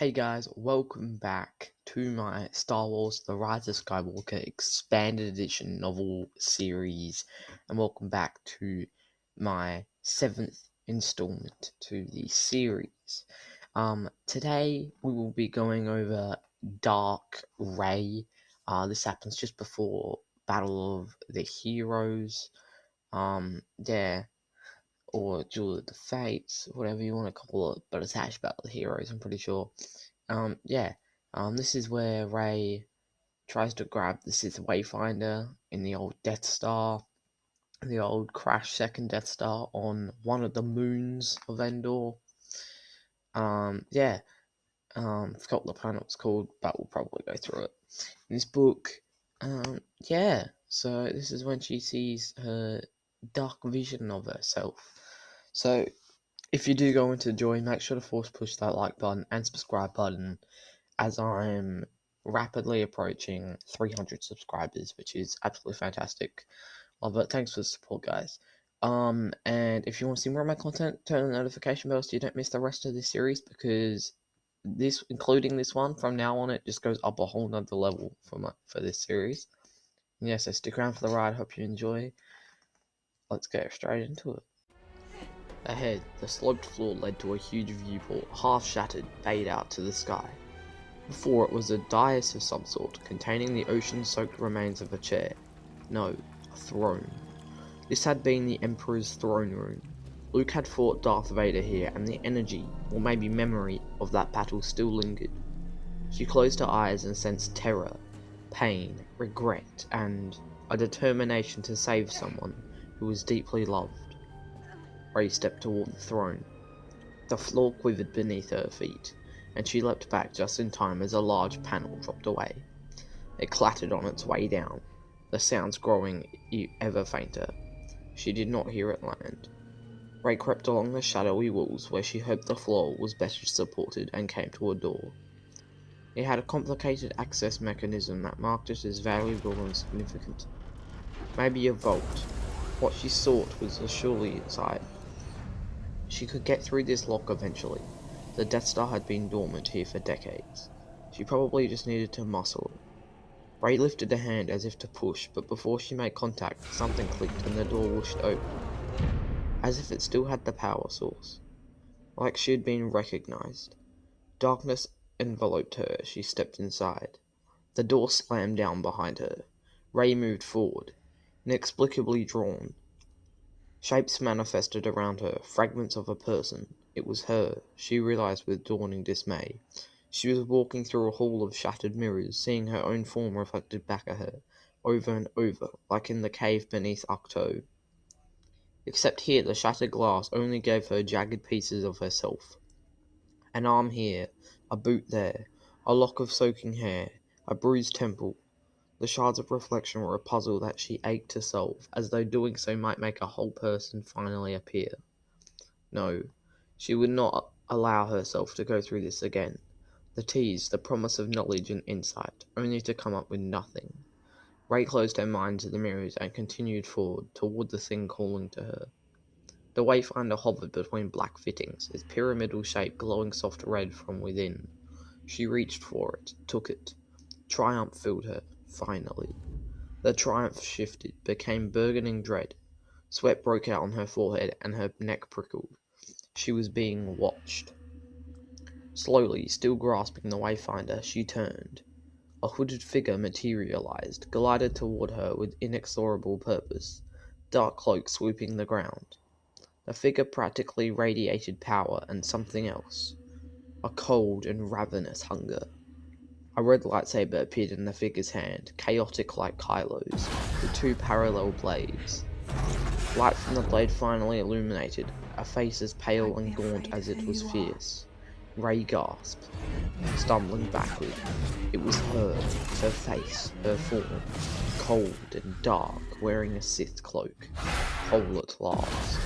Hey guys, welcome back to my Star Wars The Rise of Skywalker Expanded Edition novel series, and welcome back to my 7th installment to the series. Today we will be going over Dark Rae. This happens just before Battle of the Heroes. Yeah, or Duel of the Fates, whatever you want to call it, but it's Battle of the Heroes, I'm pretty sure. This is where Rae tries to grab the Sith Wayfinder in the old Death Star, the old crash second Death Star on one of the moons of Endor. Forgot what the planet was called, but we'll probably go through it. In this book, so this is when she sees her dark vision of herself. So, if you do go into Joy, make sure to force push that like button and subscribe button, as I'm rapidly approaching 300 subscribers, which is absolutely fantastic. Love it. Thanks for the support, guys. And if you want to see more of my content, turn on the notification bell so you don't miss the rest of this series, because this, including this one, from now on it just goes up a whole nother level for this series. Yeah, so stick around for the ride. Hope you enjoy. Let's get straight into it. Ahead, the sloped floor led to a huge viewport, half shattered, bayed out to the sky. Before it was a dais of some sort, containing the ocean-soaked remains of a chair. No, a throne. This had been the Emperor's throne room. Luke had fought Darth Vader here, and the energy, or maybe memory, of that battle still lingered. She closed her eyes and sensed terror, pain, regret, and a determination to save someone who was deeply loved. Rae stepped toward the throne. The floor quivered beneath her feet, and she leapt back just in time as a large panel dropped away. It clattered on its way down, the sounds growing ever fainter. She did not hear it land. Rae crept along the shadowy walls where she hoped the floor was better supported and came to a door. It had a complicated access mechanism that marked it as valuable and significant. Maybe a vault. What she sought was surely inside. She could get through this lock eventually. The Death Star had been dormant here for decades. She probably just needed to muscle it. Rae lifted a hand as if to push, but before she made contact, something clicked and the door whooshed open. As if it still had the power source. Like she had been recognized. Darkness enveloped her as she stepped inside. The door slammed down behind her. Rae moved forward, inexplicably drawn. Shapes manifested around her, fragments of a person. It was her, she realized with dawning dismay. She was walking through a hall of shattered mirrors, seeing her own form reflected back at her, over and over, like in the cave beneath Ahch-To. Except here the shattered glass only gave her jagged pieces of herself. An arm here, a boot there, a lock of soaking hair, a bruised temple. The shards of reflection were a puzzle that she ached to solve, as though doing so might make a whole person finally appear. No, she would not allow herself to go through this again. The tease, the promise of knowledge and insight, only to come up with nothing. Rae closed her mind to the mirrors and continued forward, toward the thing calling to her. The Wayfinder hovered between black fittings, its pyramidal shape glowing soft red from within. She reached for it, took it. Triumph filled her, finally. The triumph shifted, became burgeoning dread. Sweat broke out on her forehead and her neck prickled. She was being watched. Slowly, still grasping the Wayfinder, she turned. A hooded figure materialized, glided toward her with inexorable purpose, dark cloak sweeping the ground. The figure practically radiated power and something else. A cold and ravenous hunger. A red lightsaber appeared in the figure's hand, chaotic like Kylo's, with two parallel blades. Light from the blade finally illuminated, a face as pale and gaunt as it was fierce. Rae gasped, stumbling backward. It was her face, her form, cold and dark, wearing a Sith cloak, whole at last.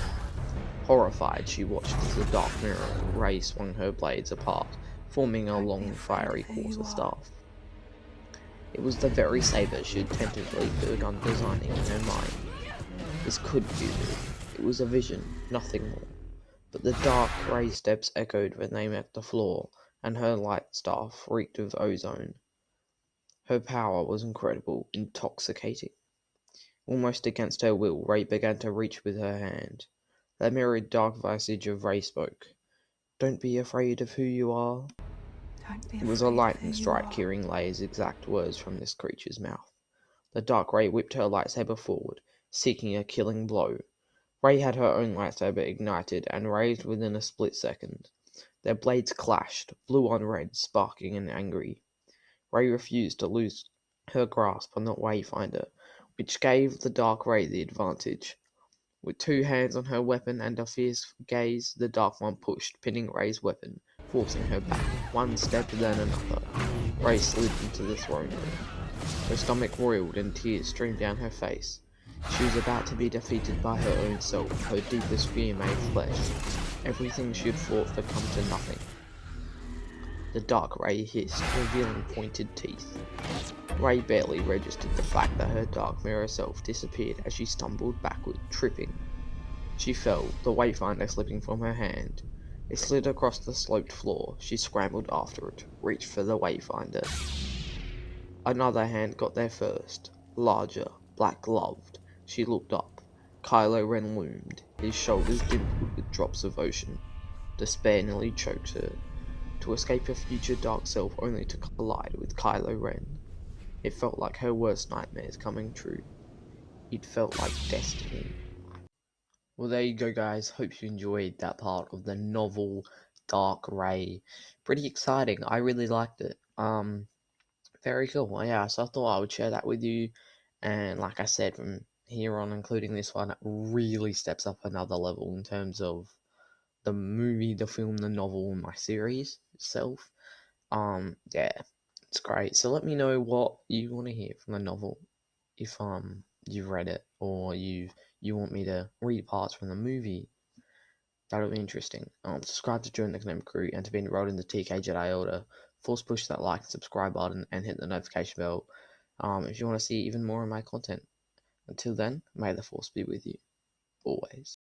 Horrified, she watched as the dark mirror Rae swung her blades apart, forming a long, fiery quarterstaff. It was the very saber she had tentatively begun designing in her mind. This could be real. It was a vision, nothing more. But the dark, grey steps echoed when they met the floor, and her light staff reeked of ozone. Her power was incredible, intoxicating. Almost against her will, Rae began to reach with her hand. The mirrored dark visage of Rae spoke. "Don't be afraid of who you are." It was a lightning strike, hearing Leia's exact words from this creature's mouth. The dark Rae whipped her lightsaber forward, seeking a killing blow. Rae had her own lightsaber ignited and raised within a split second. Their blades clashed, blue on red, sparking and angry. Rae refused to lose her grasp on the Wayfinder, which gave the dark Rae the advantage. With 2 hands on her weapon and a fierce gaze, the Dark One pushed, pinning Ray's weapon, forcing her back, one step then another. Rae slid into the throne room. Her stomach roiled and tears streamed down her face. She was about to be defeated by her own self, her deepest fear made flesh. Everything she had fought for come to nothing. The dark Rae hissed, revealing pointed teeth. Rae barely registered the fact that her dark mirror self disappeared as she stumbled backward, tripping. She fell, the Wayfinder slipping from her hand. It slid across the sloped floor. She scrambled after it, reached for the Wayfinder. Another hand got there first, larger, black-gloved. She looked up. Kylo Ren loomed, his shoulders dimpled with drops of ocean. Despair nearly choked her. To escape her future dark self only to collide with Kylo Ren. It felt like her worst nightmares coming true. It felt like destiny. Well, there you go, guys. Hope you enjoyed that part of the novel Dark Rae. Pretty exciting. I really liked it. Very cool. Well, yeah, so I thought I would share that with you. And like I said, from here on, including this one, it really steps up another level in terms of the movie, the film, the novel, and my series itself. Yeah, it's great. So let me know what you want to hear from the novel, if you've read it, or you want me to read parts from the movie. That'll be interesting. Subscribe to join the Kenobi crew and to be enrolled in the TK Jedi Order. Force push that like and subscribe button and hit the notification bell. If you want to see even more of my content. Until then, may the Force be with you always.